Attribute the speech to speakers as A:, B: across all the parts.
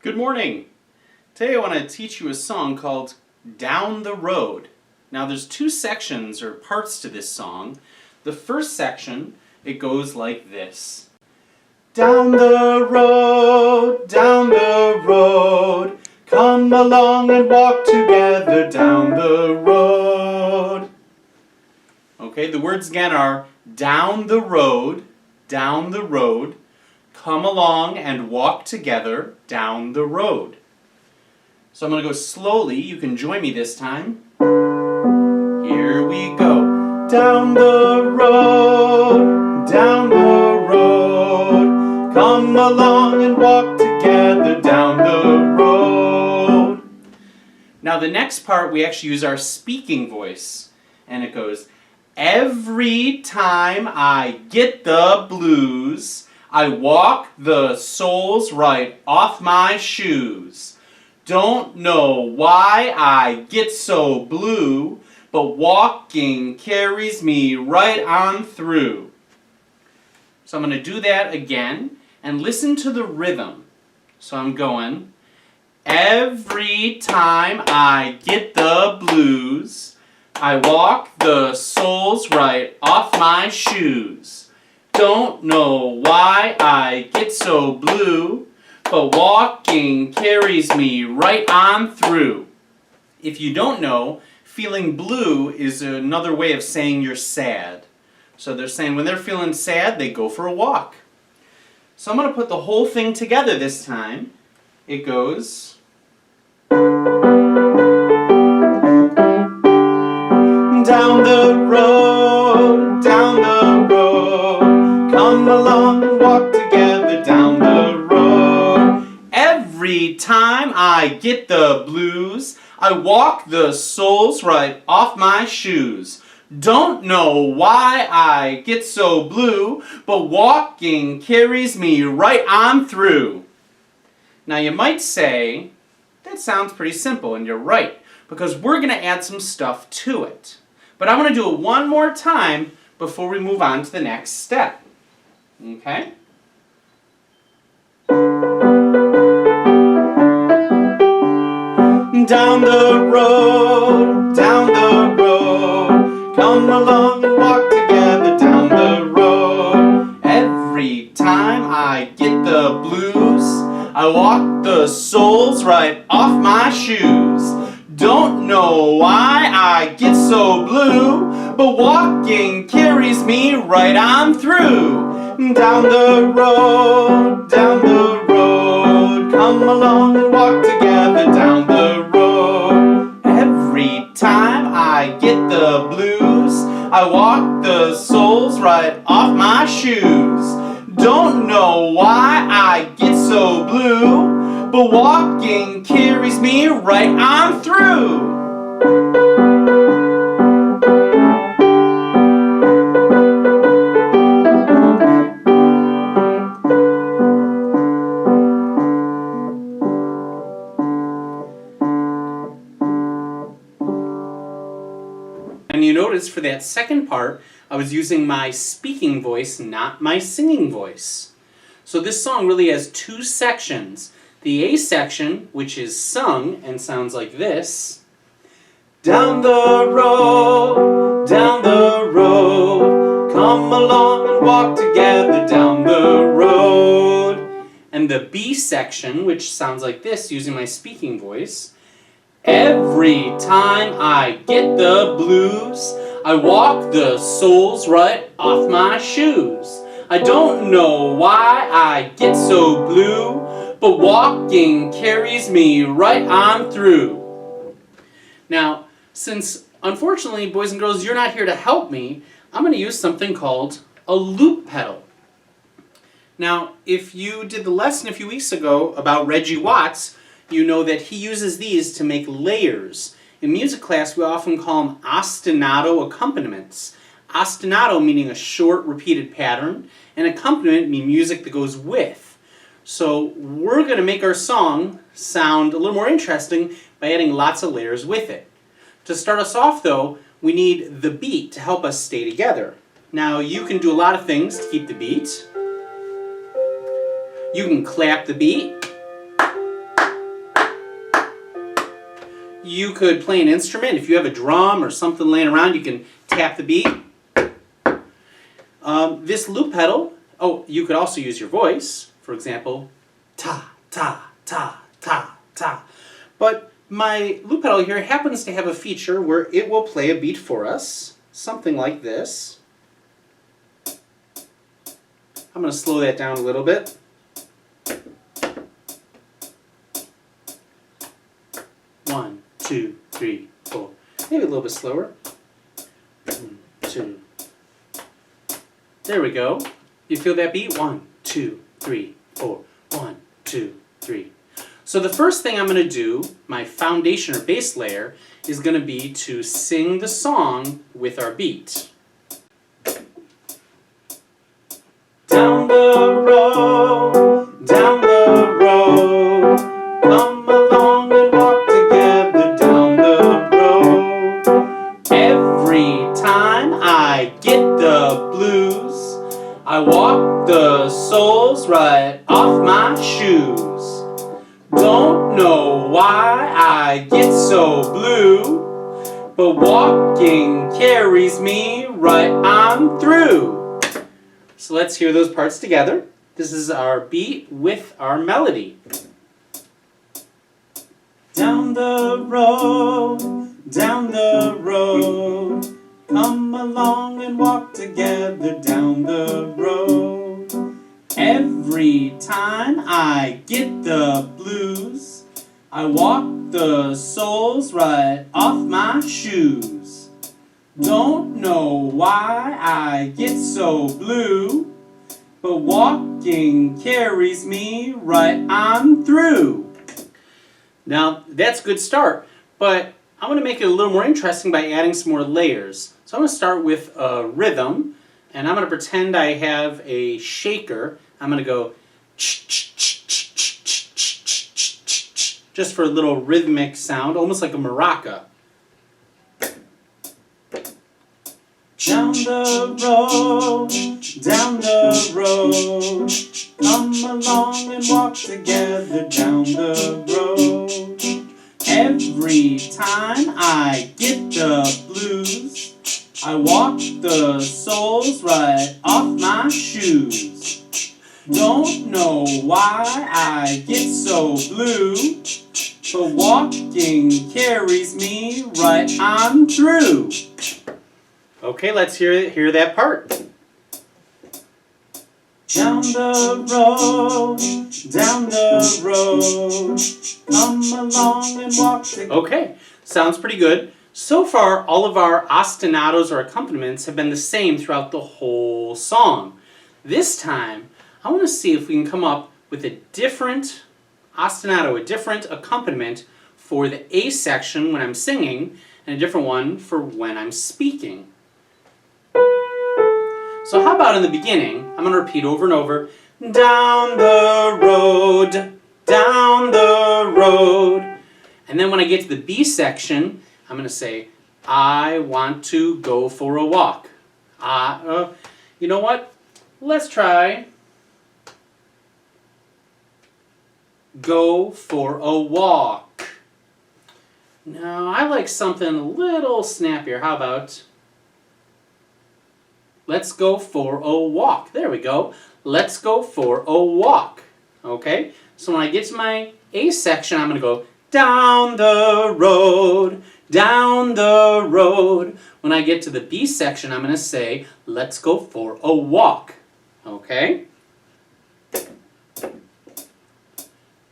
A: Good morning! Today I want to teach you a song called Down the Road. Now there's two sections or parts to this song. The first section, it goes like this. Down the road, come along and walk together down the road. Okay, the words again are down the road, come along and walk together down the road. So I'm going to go slowly. You can join me this time. Here we go. Down the road, come along and walk together down the road. Now the next part we actually use our speaking voice, and it goes, every time I get the blues, I walk the soles right off my shoes. Don't know why I get so blue, but walking carries me right on through. So I'm going to do that again, and listen to the rhythm. So I'm going, every time I get the blues, I walk the soles right off my shoes. Don't know why I get so blue, but walking carries me right on through. If you don't know, feeling blue is another way of saying you're sad. So they're saying when they're feeling sad, they go for a walk. So I'm going to put the whole thing together this time. It goes, down the road, come along and walk together down the road. Every time I get the blues, I walk the soles right off my shoes. Don't know why I get so blue, but walking carries me right on through. Now you might say, that sounds pretty simple, and you're right, because we're going to add some stuff to it. But I want to do it one more time before we move on to the next step. Okay? Down the road, come along and walk together down the road. Every time I get the blues, I walk the soles right off my shoes. Don't know why I get so blue, but walking carries me right on through. Down the road, come along and walk together down the road. Every time I get the blues, I walk the soles right off my shoes. Don't know why I get so blue, but walking carries me right on through. And you notice for that second part, I was using my speaking voice, not my singing voice. So this song really has two sections. The A section, which is sung and sounds like this. Down the road, come along and walk together down the road. And the B section, which sounds like this using my speaking voice. Every time I get the blues, I walk the soles right off my shoes. I don't know why I get so blue, but walking carries me right on through. Now, since unfortunately, boys and girls, you're not here to help me, I'm going to use something called a loop pedal. Now, if you did the lesson a few weeks ago about Reggie Watts, you know that he uses these to make layers. In music class, we often call them ostinato accompaniments. Ostinato meaning a short, repeated pattern, and accompaniment meaning music that goes with. So we're going to make our song sound a little more interesting by adding lots of layers with it. To start us off, though, we need the beat to help us stay together. Now, you can do a lot of things to keep the beat. You can clap the beat. You could play an instrument. If you have a drum or something laying around, you can tap the beat. This loop pedal, you could also use your voice. For example, ta, ta, ta, ta, ta. But my loop pedal here happens to have a feature where it will play a beat for us. Something like this. I'm going to slow that down a little bit. One, two, three, four. Maybe a little bit slower. 1, 2. There we go. You feel that beat? 1, 2, 3, 4. 1, 2, 3. So the first thing I'm going to do, my foundation or base layer, is going to be to sing the song with our beat. Down the road, come along and walk together down the road. Every time I get the blues, I walk the soles right off my shoes. Don't know why I get so blue, but walking carries me right on through. So let's hear those parts together. This is our beat with our melody. Down the road, come along and walk together down the road. Every time I get the blues, I walk the soles right off my shoes. Don't know why I get so blue, but walking carries me right on through. Now, that's a good start, but I want to make it a little more interesting by adding some more layers. So I'm going to start with a rhythm, and I'm going to pretend I have a shaker. I'm going to go just for a little rhythmic sound, almost like a maraca. Down the road, come along and walk together down the road. Every time I get the blues, I walk the soles right off my shoes. Don't know why I get so blue, but walking carries me right on through. Okay, let's hear that part. Down the road, come along and walk together. Okay, sounds pretty good. So far, all of our ostinatos or accompaniments have been the same throughout the whole song. This time, I want to see if we can come up with a different ostinato, a different accompaniment for the A section when I'm singing, and a different one for when I'm speaking. So how about in the beginning, I'm going to repeat over and over, down the road, down the road. And then when I get to the B section, I'm going to say, I want to go for a walk. You know what? Let's try go for a walk. Now, I like something a little snappier. How about let's go for a walk. There we go. Let's go for a walk. Okay? So when I get to my A section, I'm going to go down the road, down the road. When I get to the B section, I'm going to say, let's go for a walk. Okay?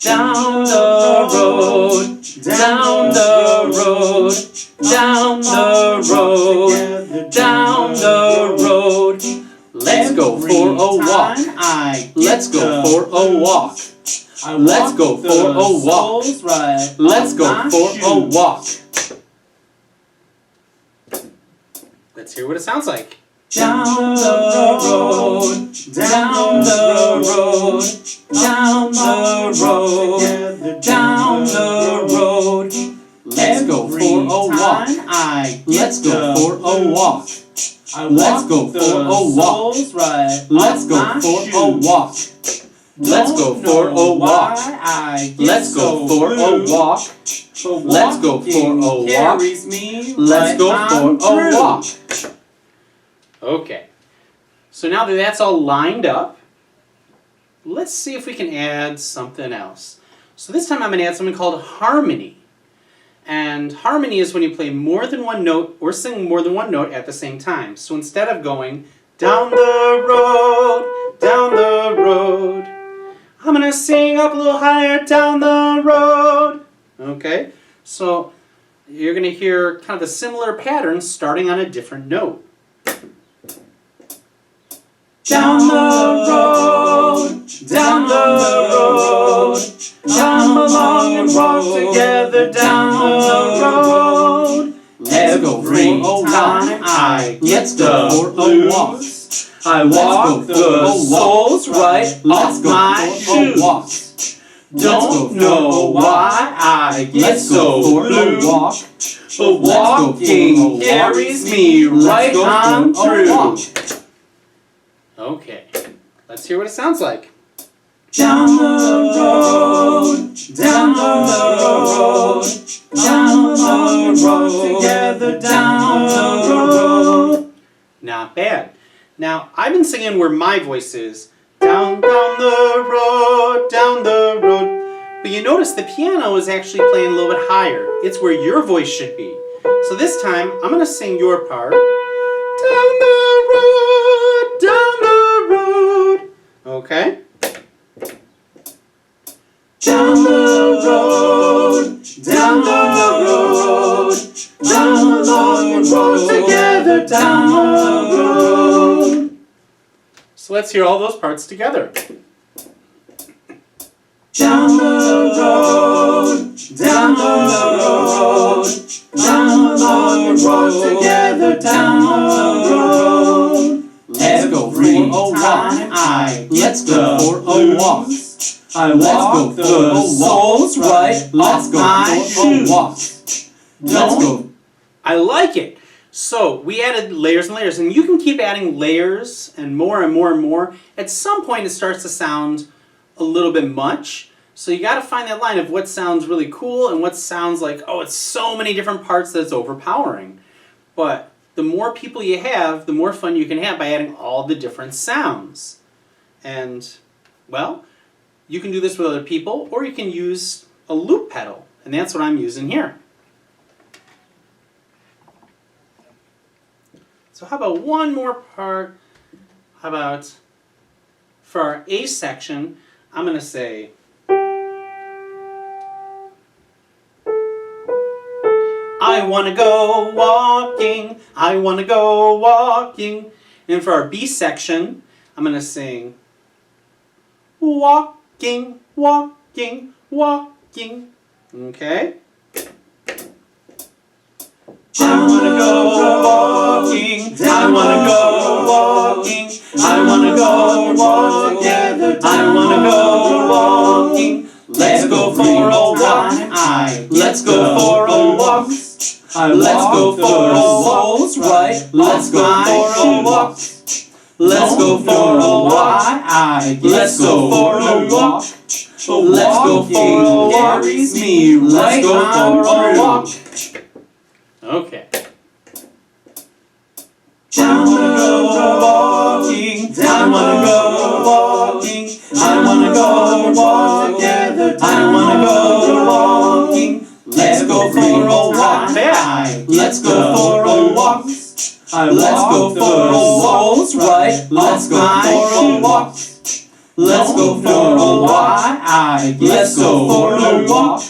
A: Down the road, down the road, down the road, down the road. Let's go for a walk. Let's go for a walk. Let's go for a walk. Let's go for a walk. Let's hear what it sounds like. Down the road, down the road, down the road, down the road. Let's go for a walk. Let's go for a walk. Let's go for a walk. Let's go for a walk. Let's go for a walk. Let's go for a walk. Let's go for a walk. Let's go for a walk. Okay. So now that that's all lined up, let's see if we can add something else. So this time I'm going to add something called harmony. And harmony is when you play more than one note or sing more than one note at the same time. So instead of going down the road, I'm going to sing up a little higher down the road. Okay? So you're going to hear kind of a similar pattern starting on a different note. Down the road, down the road, come along and walk together down the road. Every time I get the blues, I walk the soles right off my shoes. Don't know why I get so blue, but walking carries me right on through. Okay, let's hear what it sounds like. Down the road, down the road, come along and walk together down the road. Not bad. Now, I've been singing where my voice is. Down the road, down the road. But you notice the piano is actually playing a little bit higher. It's where your voice should be. So this time, I'm going to sing your part. Down the road, down the road. Okay? Down the road, down the road, down along and walk together down the road. So let's hear all those parts together. Down the road, down the road, down along and walk together down the road. Let's go for a walk. Let's go for a walk. I walk the soles right off my shoes. Let's go. I like it. So we added layers and layers, and you can keep adding layers and more and more and more. At some point it starts to sound a little bit much. So you got to find that line of what sounds really cool and what sounds like, oh, it's so many different parts that it's overpowering. But the more people you have, the more fun you can have by adding all the different sounds. And, well, you can do this with other people, or you can use a loop pedal, and that's what I'm using here. So how about one more part? How about for our A section, I'm going to say, I want to go walking, I want to go walking. And for our B section, I'm going to sing, walking, walking, walking. Okay? I want to go walking, I want to go walking, I want to go walk together, I want to go walking. Let's go for a walk, let's go for a walk. Let's go for a walk, right? Let's go for a walk. Let's go for a walk. Let's go for a walk. Let's go for a walk. Carries me right. Let's go for a walk. Okay. I wanna go walking. I wanna go walking. I wanna go walk together. I wanna go walking. Let's go for a walk. Let's go for a walk. Let's go for a walk, right? Let's go for a walk. Let's go for a walk. Let's go for a walk.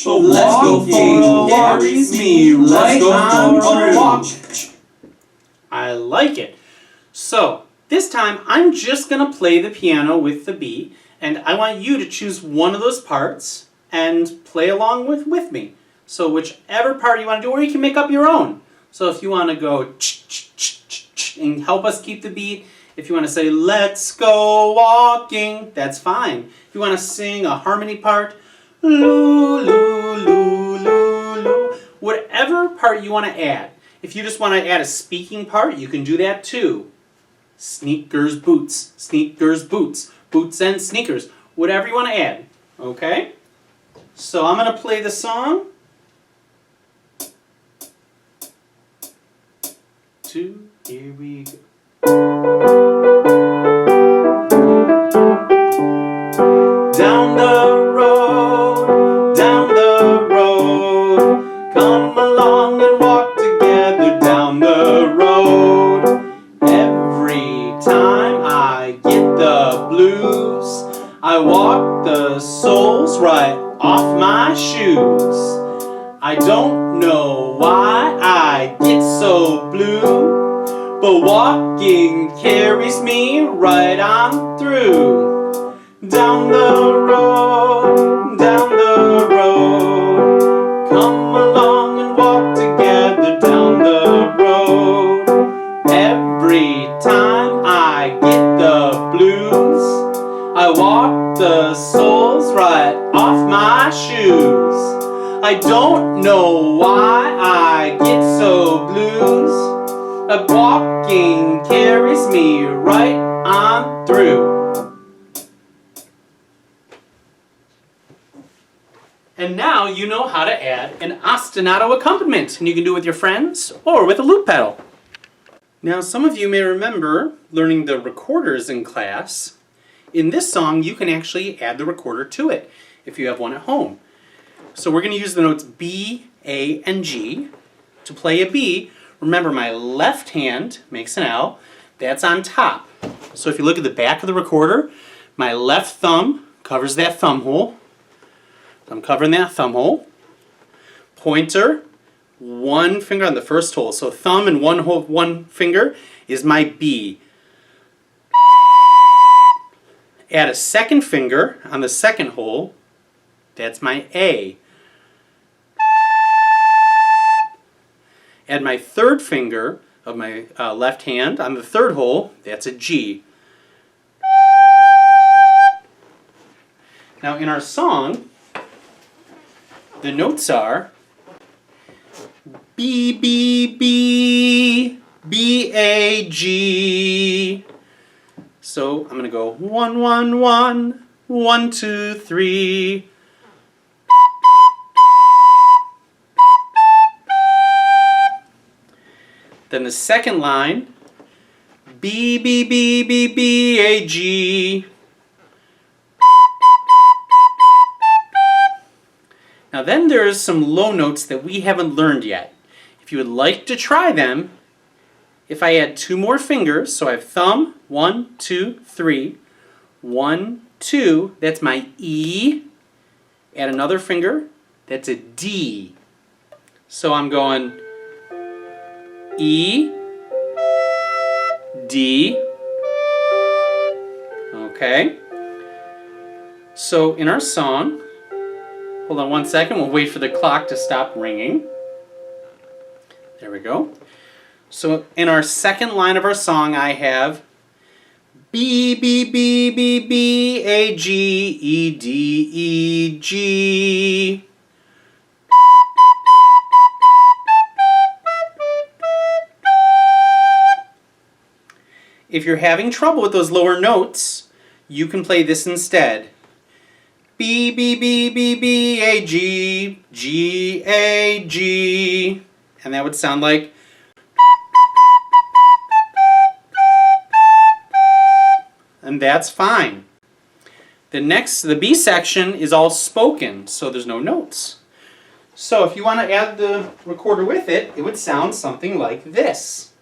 A: Let's go for a walk. Carries me right on for a walk. I like it. So this time I'm just gonna play the piano with the beat, and I want you to choose one of those parts and play along with me. So whichever part you want to do, or you can make up your own. So if you want to go ch-ch-ch-ch and help us keep the beat, if you want to say let's go walking, that's fine. If you want to sing a harmony part, loo, loo, loo, loo, loo, whatever part you want to add. If you just want to add a speaking part, you can do that too. Sneakers, boots, boots and sneakers, whatever you want to add, okay? So I'm going to play the song. 2, here we go. Down the road, come along and walk together down the road. Every time I get the blues, I walk the soles right off my shoes. I don't know why I get so blue, but walking carries me right on through. Down the road, come along and walk together down the road. Every time I get the blues, I walk the soles right off my shoes. I don't know why I get so blues, but walking carries me right on through. And now you know how to add an ostinato accompaniment, and you can do it with your friends or with a loop pedal. Now some of you may remember learning the recorders in class. In this song you can actually add the recorder to it if you have one at home. So we're going to use the notes B, A, and G. To play a B, remember my left hand makes an L, that's on top. So if you look at the back of the recorder, my left thumb covers that thumb hole. I'm covering that thumb hole. Pointer, one finger on the first hole. So thumb and one finger is my B. Add a second finger on the second hole. That's my A. Add my third finger of my left hand on the third hole. That's a G. Now in our song, the notes are B, B, B, B, A, G. So I'm going to go 1, 1, 1, 1, 2, 3. Then the second line, B, B, B, B, B, A, G. Now then there's some low notes that we haven't learned yet. If you would like to try them, if I add 2 more fingers, so I have thumb, 1, 2, 3, 1, 2, that's my E. Add another finger, that's a D. So I'm going E, D, okay. So in our song, hold on one second, we'll wait for the clock to stop ringing. There we go. So in our second line of our song I have B, B, B, B, B, A, G, E, D, E, G. If you're having trouble with those lower notes, you can play this instead. B, B, B, B, B, A, G, G, A, G. And that would sound like. And that's fine. The B section is all spoken, so there's no notes. So if you want to add the recorder with it, it would sound something like this.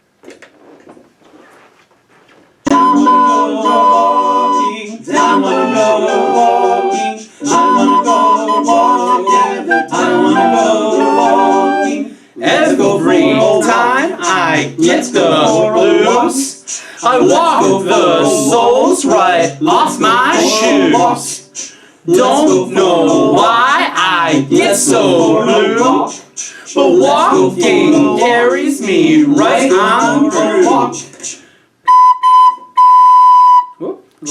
A: Every time I get the blues, I walk the soles right off my shoes. Don't know why I get so blue, but walking carries me right on through. I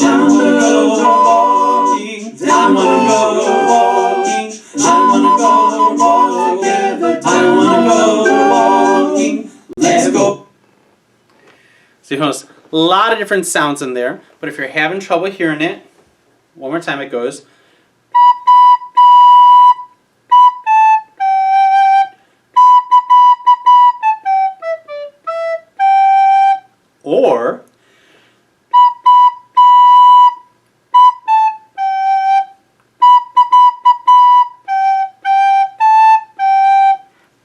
A: wanna go walking. Let's go. So you notice a lot of different sounds in there, but if you're having trouble hearing it, One more time it goes. Or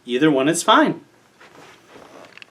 A: either one is fine.